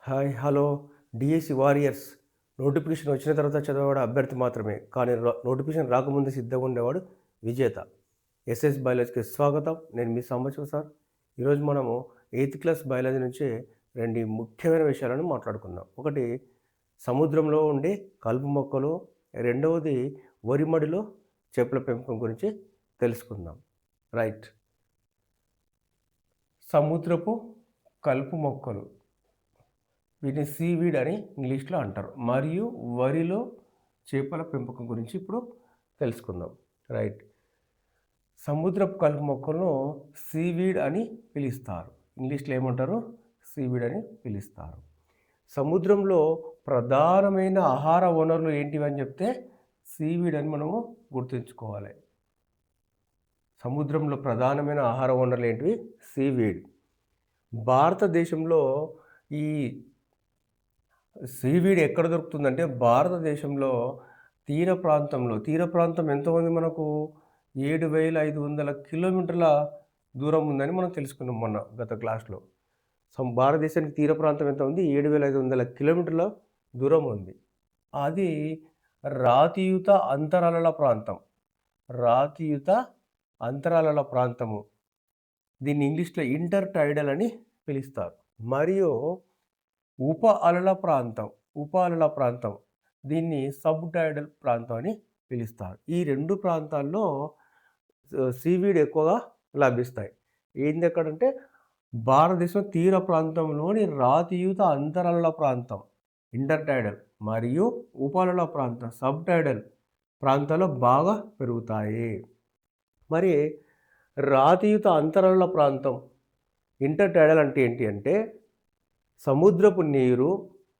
Hi hello DSC warriors. Notification వచ్చిన తర్వాత చదివేవాడు అభ్యర్థి మాత్రమే, కానీ నోటిఫికేషన్ రాకముందే సిద్ధంగా ఉండేవాడు విజేత. ఎస్ఎస్ బయాలజీకి స్వాగతం. నేను మీ సంవత్సరం సార్. ఈరోజు మనము 8th క్లాస్ బయాలజీ నుంచి రెండు ముఖ్యమైన విషయాలను మాట్లాడుకుందాం. ఒకటి సముద్రంలో ఉండే కలుపు మొక్కలు, రెండవది వరిమడిలో చేపల పెంపకం గురించి తెలుసుకుందాం. రైట్. సముద్రపు కలుపు మొక్కలు, వీటిని సీవీడ్ అని ఇంగ్లీష్లో అంటారు. మరియు వరిలో చేపల పెంపకం గురించి ఇప్పుడు తెలుసుకుందాం. రైట్. సముద్రపు కలుపు మొక్కలను సీవీడ్ అని పిలుస్తారు. ఇంగ్లీష్లో ఏమంటారు? సీవీడ్ అని పిలుస్తారు. సముద్రంలో ప్రధానమైన ఆహార వనరులు ఏంటివి అని చెప్తే సీవీడ్ అని మనము గుర్తుంచుకోవాలి. సముద్రంలో ప్రధానమైన ఆహార వనరులు ఏంటివి? సీవీడ్. భారతదేశంలో ఈ సీవీడ్ ఎక్కడ దొరుకుతుందంటే భారతదేశంలో తీర ప్రాంతం ఎంత ఉంది? మనకు 7,500 కిలోమీటర్ల దూరం ఉందని మనం తెలుసుకున్నాం మొన్న గత క్లాస్లో. భారతదేశానికి తీర ప్రాంతం ఎంత ఉంది? 7,500 కిలోమీటర్ల దూరం ఉంది. అది రాతియుత అంతరాల ప్రాంతం. రాతియుత అంతరాల ప్రాంతము. దీన్ని ఇంగ్లీష్లో ఇంటర్ టైడల్ అని పిలుస్తారు. మరియు ఉప అలల ప్రాంతం, దీన్ని సబ్ టైడల్ ప్రాంతం అని పిలుస్తారు. ఈ రెండు ప్రాంతాల్లో సీవీడ్ ఎక్కువగా లభిస్తాయి. ఏంది ఎక్కడంటే భారతదేశం తీర ప్రాంతంలోని రాతియుత అంతరాల ప్రాంతం ఇంటర్ టైడల్ మరియు ఉపఅలల ప్రాంతం సబ్ టైడల్ ప్రాంతాల్లో బాగా పెరుగుతాయి. మరి రాతియుత అంతరాల ప్రాంతం ఇంటర్ టైడల్ అంటే ఏంటి అంటే సముద్రపు నీరు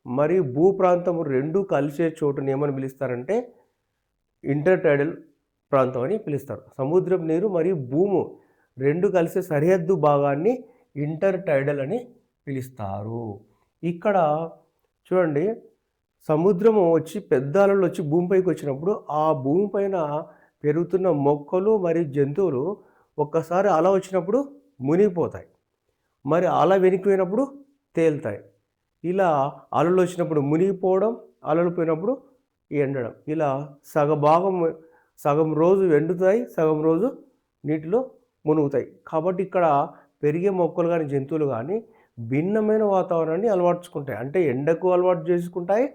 మరియు భూప్రాంతము రెండు కలిసే చోటుని ఏమని పిలుస్తారంటే ఇంటర్ టైడల్ ప్రాంతం అని పిలుస్తారు. సముద్రపు నీరు మరియు భూము రెండు కలిసే సరిహద్దు భాగాన్ని ఇంటర్ టైడల్ అని పిలుస్తారు. ఇక్కడ చూడండి, సముద్రము వచ్చి పెద్ద అలలు వచ్చి భూమిపైకి వచ్చినప్పుడు ఆ భూమిపైన పెరుగుతున్న మొక్కలు మరియు జంతువులు ఒక్కసారి అల వచ్చినప్పుడు మునిగిపోతాయి. మరి అల వెనికిపోయినప్పుడు తేలుతాయి. ఇలా అలలు వచ్చినప్పుడు మునిగిపోవడం, అలలు పోయినప్పుడు ఎండడం, ఇలా సగం రోజు ఎండుతాయి, సగం రోజు నీటిలో మునుగుతాయి. కాబట్టి ఇక్కడ పెరిగే మొక్కలు కానీ జంతువులు కానీ భిన్నమైన వాతావరణాన్ని అలవాటుకుంటాయి. అంటే ఎండకు అలవాటు చేసుకుంటాయి,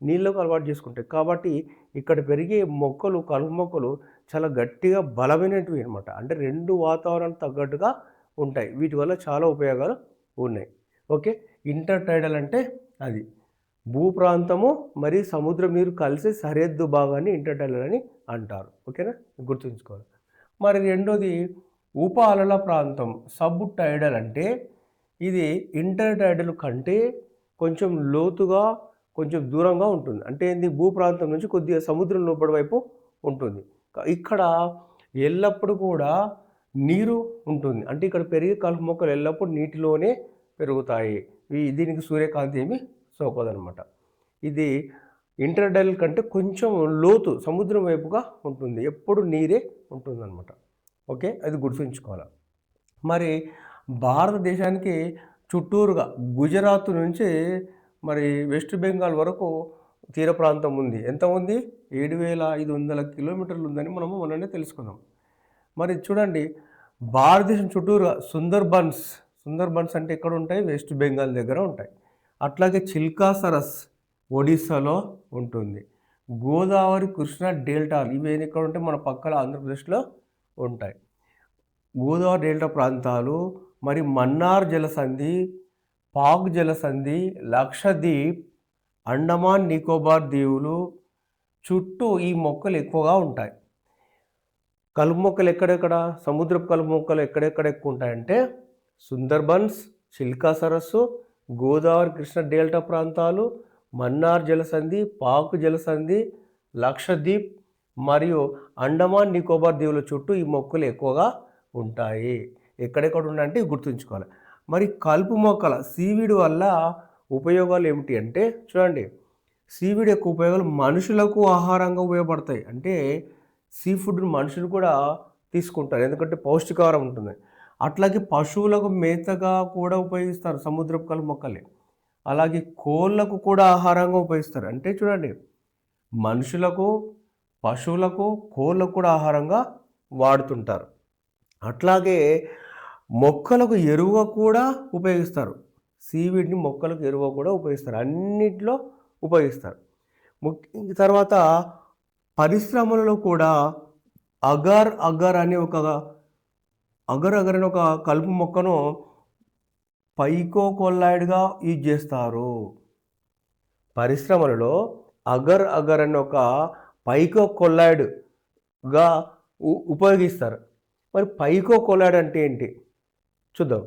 నీళ్ళకు అలవాటు చేసుకుంటాయి. కాబట్టి ఇక్కడ పెరిగే మొక్కలు, కలుపు మొక్కలు చాలా గట్టిగా బలమైనవి అనమాట. అంటే రెండు వాతావరణానికి తగ్గట్టుగా ఉంటాయి. వీటి వల్ల చాలా ఉపయోగాలు ఉన్నాయి. ఓకే. ఇంటర్ టైడల్ అంటే అది భూప్రాంతము మరియు సముద్రం నీరు కలిసి సరిహద్దు భాగాన్ని ఇంటర్ టైడల్ అని అంటారు. ఓకేనా, గుర్తుంచుకోవాలి. మరి రెండోది ఉప అలల ప్రాంతం సబ్ టైడల్ అంటే ఇది ఇంటర్ టైడల్ కంటే కొంచెం లోతుగా, కొంచెం దూరంగా ఉంటుంది. అంటే ఏంది? భూప్రాంతం నుంచి కొద్దిగా సముద్రం లోపల వైపు ఉంటుంది. ఇక్కడ ఎల్లప్పుడూ కూడా నీరు ఉంటుంది. అంటే ఇక్కడ పెరిగే కలుపు మొక్కలు ఎల్లప్పుడూ నీటిలోనే పెరుగుతాయి. దీనికి సూర్యకాంతి ఏమి సోకదనమాట. ఇది ఇంటర్ టైడల్ కంటే కొంచెం లోతు సముద్రం వైపుగా ఉంటుంది. ఎప్పుడు నీరే ఉంటుందన్నమాట. ఓకే, అది గుర్తుంచుకోవాలి. మరి భారతదేశానికి చుట్టూరుగా గుజరాత్ నుంచి మరి వెస్ట్ బెంగాల్ వరకు తీర ప్రాంతం ఉంది. ఎంత ఉంది? 7,500 కిలోమీటర్లు ఉందని మనము మొన్ననే తెలుసుకున్నాం. మరి చూడండి, భారతదేశం చుట్టూరుగా సుందర్బన్స్ అంటే ఎక్కడ ఉంటాయి? వెస్ట్ బెంగాల్ దగ్గర ఉంటాయి. అట్లాగే చిల్కా సరస్ ఒడిస్సాలో ఉంటుంది. గోదావరి, కృష్ణ డెల్టాలు ఇవేమి ఎక్కడ ఉంటాయి? మన పక్కన ఆంధ్రప్రదేశ్లో ఉంటాయి. గోదావరి డెల్టా ప్రాంతాలు మరి మన్నార్ జలసంధి, పాక్ జలసంధి, లక్షద్వీప్, అండమాన్ నికోబార్ దీవులు చుట్టూ ఈ మొక్కలు ఎక్కువగా ఉంటాయి. కలుపు మొక్కలు ఎక్కడెక్కడ? సముద్రపు కలుపు మొక్కలు ఎక్కడెక్కడ ఎక్కువ ఉంటాయంటే సుందర్బన్స్, చిల్కా సరస్సు, గోదావరి కృష్ణ డెల్టా ప్రాంతాలు, మన్నార్ జలసంధి, పాక్ జలసంధి, లక్షద్వీప్ మరియు అండమాన్ నికోబార్ దీవుల చుట్టూ ఈ మొక్కలు ఎక్కువగా ఉంటాయి. ఎక్కడెక్కడ ఉన్నాయంటే గుర్తుంచుకోవాలి. మరి కలుపు మొక్కల సీవీడ్ వల్ల ఉపయోగాలు ఏమిటి అంటే చూడండి, సీవీడ్ యొక్క ఉపయోగాలు మనుషులకు ఆహారంగా ఉపయోగపడతాయి. అంటే సీ ఫుడ్ని మనుషులు కూడా తీసుకుంటారు, ఎందుకంటే పౌష్టికాహారం ఉంటుంది. అట్లాగే పశువులకు మేతగా కూడా ఉపయోగిస్తారు సముద్రపు కలుపు మొక్కల్ని. అలాగే కోళ్ళకు కూడా ఆహారంగా ఉపయోగిస్తారు. అంటే చూడండి, మనుషులకు, పశువులకు, కోళ్ళకు కూడా ఆహారంగా వాడుతుంటారు. అట్లాగే మొక్కలకు ఎరువుగా కూడా ఉపయోగిస్తారు. సీవీడ్‌ని మొక్కలకు ఎరువుగా కూడా ఉపయోగిస్తారు. అన్నిట్లో ఉపయోగిస్తారు. తర్వాత పరిశ్రమలలో కూడా అగర్ అగర్ అనే ఒక అగర్ అగర్ అనే ఒక కలుపు మొక్కను పైకోకొల్లాయిడ్‌గా యూజ్ చేస్తారు. పరిశ్రమలలో అగర్ అగర్ అనే ఒక పైకోకొల్లాయిడ్‌గా ఉపయోగిస్తారు. మరి పైకోకొల్లాయిడ్ అంటే ఏంటి? చూద్దాం.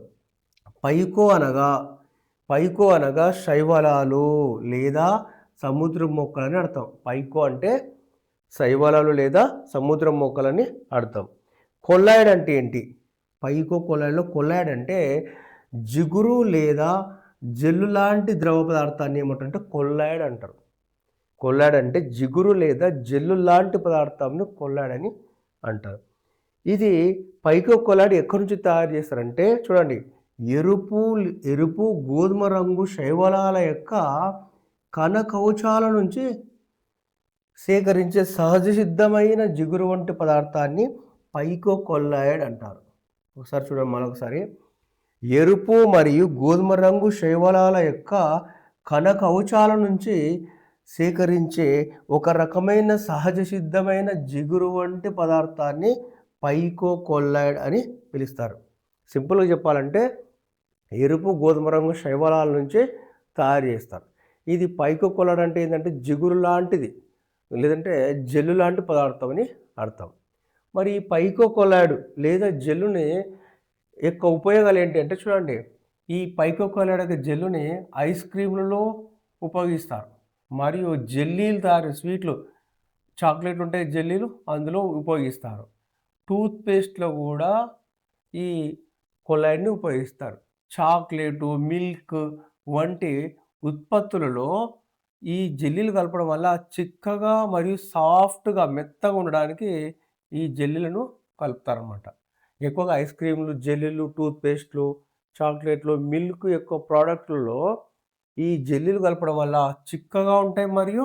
పైకో అనగా శైవలాలు లేదా సముద్ర మొక్కలని అర్థం. పైకో అంటే శైవలాలు లేదా సముద్ర మొక్కలని అర్థం. కొల్లాయిడ్ అంటే ఏంటి? పైకో కొల్లాయిడ్లో కొల్లాయిడ్ అంటే జిగురు లేదా జెల్లు లాంటి ద్రవ పదార్థాన్ని ఏమంటారంటే కొల్లాయిడ్ అంటారు. కొల్లాయిడ్ అంటే జిగురు లేదా జెల్లు లాంటి పదార్థాన్ని కొల్లాయిడ్ అని అంటారు. ఇది పైకో కొల్లాయిడ్ ఎక్కడి నుంచి తయారు చేస్తారంటే చూడండి, ఎరుపు గోధుమ రంగు శైవలాల యొక్క కణ కవచాల నుంచి సేకరించే సహజ సిద్ధమైన జిగురు వంటి పదార్థాన్ని పైకో కొల్లాయిడ్ అంటారు. ఒకసారి చూడండి, మరొకసారి. ఎరుపు మరియు గోధుమ రంగు శైవలాల యొక్క కణ కవచాల నుంచి సేకరించే ఒక రకమైన సహజ సిద్ధమైన జిగురు వంటి పదార్థాన్ని పైకో కొల్లాయిడ్ అని పిలుస్తారు. సింపుల్గా చెప్పాలంటే ఎరుపు గోధుమ రంగు శైవలాల నుంచి తయారు చేస్తారు. ఇది పైకో కొల్లాయిడ్ అంటే ఏంటంటే జిగురు లాంటిది లేదంటే జెల్లు లాంటి పదార్థం అని అర్థం. మరి ఈ పైకో కొల్లాయిడ్ లేదా జెల్లుని యొక్క ఉపయోగాలు ఏంటి అంటే చూడండి, ఈ పైకో కొల్లాయిడ్ యొక్క జెల్లుని ఐస్ క్రీములలో ఉపయోగిస్తారు. మరియు జెల్లీలు తయారు, స్వీట్లు, చాక్లెట్లు ఉంటాయి జెల్లీలు, అందులో ఉపయోగిస్తారు. టూత్పేస్ట్లో కూడా ఈ కొల్లాయిడ్ని ఉపయోగిస్తారు. చాక్లెటు, మిల్క్ వంటి ఉత్పత్తులలో ఈ జెల్లీలు కలపడం వల్ల చిక్కగా మరియు సాఫ్ట్గా మెత్తగా ఉండడానికి ఈ జెల్లీలను కలుపుతారన్నమాట. ఎక్కువగా ఐస్ క్రీమ్లు, జెల్లీలు, టూత్పేస్ట్లు, చాక్లెట్లు, మిల్క్ ఎక్కువ ప్రోడక్ట్లలో ఈ జెల్లీలు కలపడం వల్ల చిక్కగా ఉంటాయి మరియు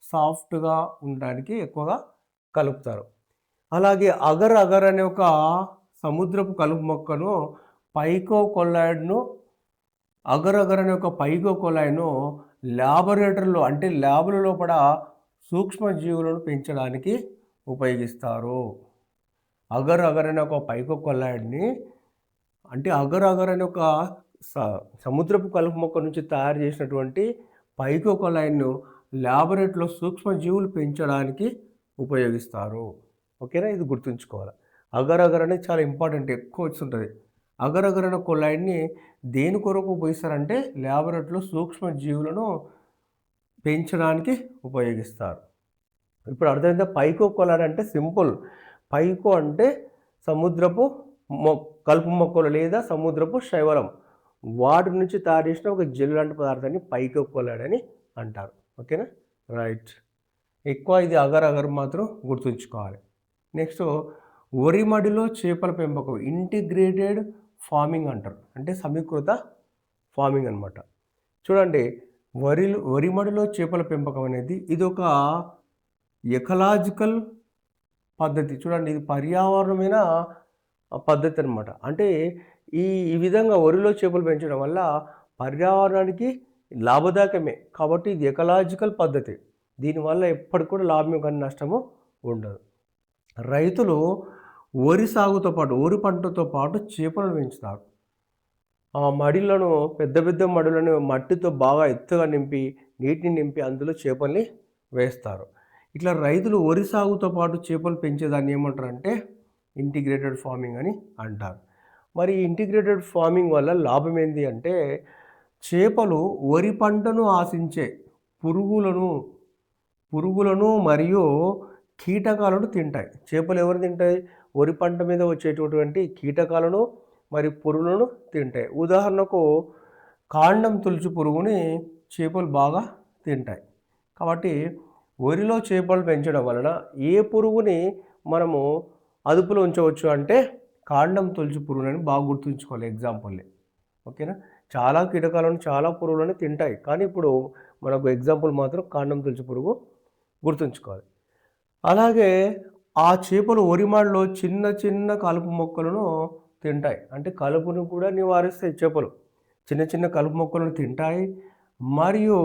సాఫ్ట్గా ఉండడానికి ఎక్కువగా కలుపుతారు. అలాగే అగర్ అగర్ అనే ఒక సముద్రపు కలుపు మొక్కను పైకో కొల్లాయిడ్ను అగర్ అగర్ అనే ఒక పైకో కొల్లాయిడ్ను ల్యాబొరేటరీలో అంటే ల్యాబుల లోపల సూక్ష్మజీవులను పెంచడానికి ఉపయోగిస్తారు. అగర్ అగర్ అనే ఒక పైకో కొల్లాయిడ్ని అంటే అగర్ అగర్ అనే ఒక సముద్రపు కలుపు మొక్క నుంచి తయారు చేసినటువంటి పైకో కొల్లాయిడ్ను ల్యాబొరేటరీలో సూక్ష్మజీవులు పెంచడానికి ఉపయోగిస్తారు. ఓకేనా, ఇది గుర్తుంచుకోవాలి. అగర్ అగర్ అనేది చాలా ఇంపార్టెంట్, ఎక్కువ వస్తుంటుంది. అగర్ అగర్ అనే కొల్లాయిడ్ని దేని కొరకు ఉపయోగిస్తారంటే ల్యాబొరేటరీలో సూక్ష్మజీవులను పెంచడానికి ఉపయోగిస్తారు. ఇప్పుడు అర్థమైందా? పైకో కొల్లాయిడ్ అంటే సింపుల్. పైకో అంటే సముద్రపు కలుపు మొక్కలు లేదా సముద్రపు శైవలం, వాటి నుంచి తయారు చేసిన ఒక జెల్ లాంటి పదార్థాన్ని పైకో కొల్లాయిడ్ అని అంటారు. ఓకేనా, రైట్. ఎక్కువ ఇది అగర్ అగర్ మాత్రం గుర్తుంచుకోవాలి. నెక్స్ట్, వరి మడిలో చేపల పెంపకం ఇంటిగ్రేటెడ్ ఫార్మింగ్ అంటారు. అంటే సమీకృత ఫార్మింగ్ అనమాట. చూడండి, వరి మడిలో చేపల పెంపకం అనేది ఇది ఒక ఎకలాజికల్ పద్ధతి. చూడండి, ఇది పర్యావరణమైన పద్ధతి అనమాట. అంటే ఈ విధంగా వరిలో చేపలు పెంచడం వల్ల పర్యావరణానికి లాభదాయకమే కాబట్టి ఇది ఎకలాజికల్ పద్ధతి. దీనివల్ల ఎప్పటికి కూడా లాభం కానీ నష్టము ఉండదు. రైతులు వరి సాగుతో పాటు వరి పంటతో పాటు చేపలను పెంచుతారు. ఆ మడిలను, పెద్ద పెద్ద మడులను మట్టితో బాగా ఎత్తుగా నింపి నీటిని నింపి అందులో చేపల్ని వేస్తారు. ఇట్లా రైతులు వరి సాగుతో పాటు చేపలు పెంచేదాన్ని ఏమంటారంటే ఇంటిగ్రేటెడ్ ఫార్మింగ్ అని అంటారు. మరి ఇంటిగ్రేటెడ్ ఫార్మింగ్ వల్ల లాభం ఏంటి అంటే చేపలు వరి పంటను ఆశించే పురుగులను మరియు కీటకాలను తింటాయి. చేపలు ఎవరు తింటాయి? వరి పంట మీద వచ్చేటటువంటి కీటకాలను మరియు పురుగులను తింటాయి. ఉదాహరణకు కాండం తులుచు పురుగుని చేపలు బాగా తింటాయి. కాబట్టి వరిలో చేపలు పెంచడం వలన ఏ పురుగుని మనము అదుపులో ఉంచవచ్చు అంటే కాండం తొలుచు పురుగుని బాగా గుర్తుంచుకోవాలి ఎగ్జాంపుల్ని. ఓకేనా, చాలా కీటకాలను, చాలా పురుగులను తింటాయి. కానీ ఇప్పుడు మనకు ఎగ్జాంపుల్ మాత్రం కాండం తొలుచు పురుగు గుర్తుంచుకోవాలి. అలాగే ఆ చేపలు ఒరిమాడులో చిన్న చిన్న కలుపు మొక్కలను తింటాయి. అంటే కలుపును కూడా నివారిస్తాయి చేపలు. చిన్న చిన్న కలుపు మొక్కలను తింటాయి. మరియు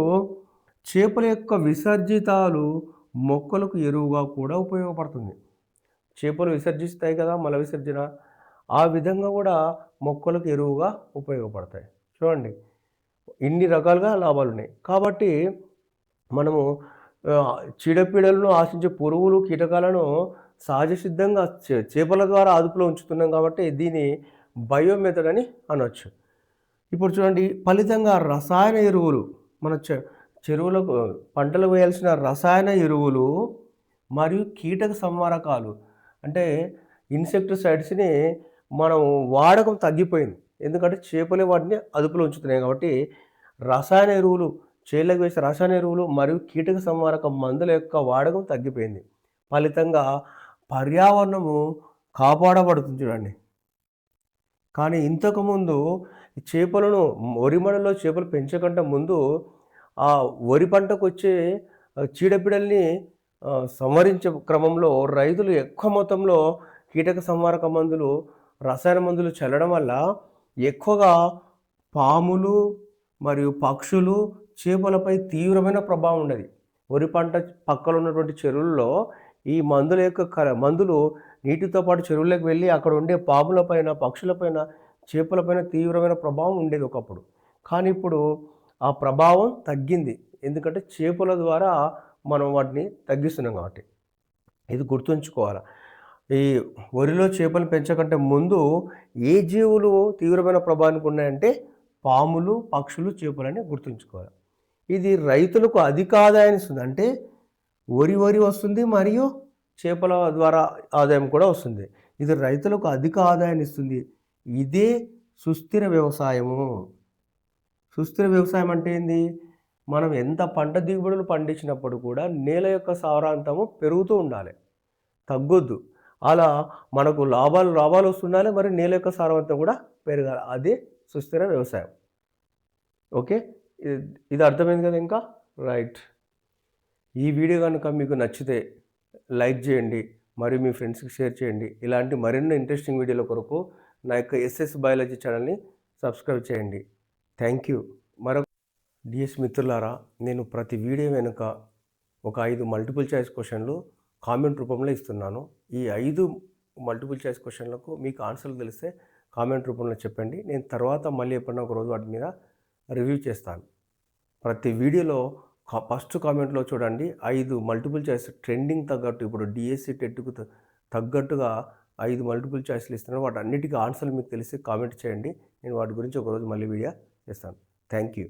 చేపల యొక్క విసర్జితాలు మొక్కలకు ఎరువుగా కూడా ఉపయోగపడుతుంది. చేపలు విసర్జిస్తాయి కదా మల విసర్జన. ఆ విధంగా కూడా మొక్కలకు ఎరువుగా ఉపయోగపడతాయి. చూడండి ఇన్ని రకాలుగా లాభాలున్నాయి. కాబట్టి మనము చీడపీడలను ఆశించే పురుగులు, కీటకాలను సహజ సిద్ధంగా చేపల ద్వారా అదుపులో ఉంచుతున్నాం కాబట్టి దీన్ని బయో మెథడ్ అని అనొచ్చు. ఇప్పుడు చూడండి ఫలితంగా రసాయన ఎరువులు మన చెరువులకు పంటలకు వేయాల్సిన రసాయన ఎరువులు మరియు కీటక సంహారకాలు అంటే ఇన్సెక్టిసైడ్స్ని మనం వాడకం తగ్గిపోయింది. ఎందుకంటే చేపలే వాటిని అదుపులో ఉంచుతున్నాయి కాబట్టి రసాయన ఎరువులు చేళ్ళకు వేసే రసాయన ఎరువులు మరియు కీటక సంహారక మందుల యొక్క వాడకం తగ్గిపోయింది. ఫలితంగా పర్యావరణము కాపాడబడుతుంది చూడండి. కానీ ఇంతకుముందు చేపలను వరిమడలో చేపలు పెంచకంటే ముందు ఆ వరి పంటకు వచ్చే చీడపీడల్ని సంహరించే క్రమంలో రైతులు ఎక్కువ మొత్తంలో కీటక సంహారక మందులు, రసాయన మందులు చల్లడం వల్ల ఎక్కువగా పాములు మరియు పక్షులు, చేపలపై తీవ్రమైన ప్రభావం ఉండేది. వరి పంట పక్కన ఉన్నటువంటి చెరువుల్లో ఈ మందుల యొక్క మందులు నీటితో పాటు చెరువులకు వెళ్ళి అక్కడ ఉండే పాములపైన, పక్షులపైన, చేపలపైన తీవ్రమైన ప్రభావం ఉండేది ఒకప్పుడు. కానీ ఇప్పుడు ఆ ప్రభావం తగ్గింది. ఎందుకంటే చేపల ద్వారా మనం వాటిని తగ్గిస్తున్నాం కాబట్టి. ఇది గుర్తుంచుకోవాలి. ఈ వరిలో చేపలు పెంచకంటే ముందు ఏ జీవులు తీవ్రమైన ప్రభావానికి ఉన్నాయంటే పాములు, పక్షులు, చేపలని గుర్తుంచుకోవాలి. ఇది రైతులకు అధిక ఆదాయాన్ని ఇస్తుంది. అంటే వరి వస్తుంది మరియు చేపల ద్వారా ఆదాయం కూడా వస్తుంది. ఇది రైతులకు అధిక ఆదాయాన్ని ఇస్తుంది. ఇదే సుస్థిర వ్యవసాయము. సుస్థిర వ్యవసాయం అంటే ఏంది? మనం ఎంత పంట దిగుబడులు పండించినప్పుడు కూడా నేల యొక్క సారాంశము పెరుగుతూ ఉండాలి, తగ్గొద్దు. అలా మనకు లాభాలు వస్తుండాలి, మరి నేల యొక్క సారవంతం కూడా పెరగాలి. అదే సుస్థిర వ్యవసాయం. ఓకే, ఇది అర్థమైంది కదా? ఇంకా రైట్. ఈ వీడియో కనుక మీకు నచ్చితే లైక్ చేయండి, మరియు మీ ఫ్రెండ్స్కి షేర్ చేయండి. ఇలాంటి మరిన్ని ఇంట్రెస్టింగ్ వీడియోల కొరకు నా యొక్క ఎస్ఎస్ బయాలజీ ఛానల్ని సబ్స్క్రైబ్ చేయండి. Thank you. మరొక డిఎస్ మిత్రులారా, నేను ప్రతి వీడియో వెనుక ఒక 5 మల్టిపుల్ చాయిస్ క్వశ్చన్లు కామెంట్ రూపంలో ఇస్తున్నాను. ఈ 5 మల్టిపుల్ చాయిస్ క్వశ్చన్లకు మీకు ఆన్సర్లు తెలిస్తే కామెంట్ రూపంలో చెప్పండి. నేను తర్వాత మళ్ళీ ఎప్పుడైనా ఒక రోజు వాటి మీద రివ్యూ చేస్తాను. ప్రతి వీడియోలో ఫస్ట్ కామెంట్లో చూడండి 5 మల్టిపుల్ చాయిస్ ట్రెండింగ్ తగ్గట్టు, ఇప్పుడు డిఎస్సి టెట్కు తగ్గట్టుగా 5 మల్టిపుల్ చాయిస్లు ఇస్తున్నాను. వాటి అన్నిటికీ ఆన్సర్లు మీకు తెలిసి కామెంట్ చేయండి. నేను వాటి గురించి ఒకరోజు మళ్ళీ వీడియో చేస్తాను. Thank you.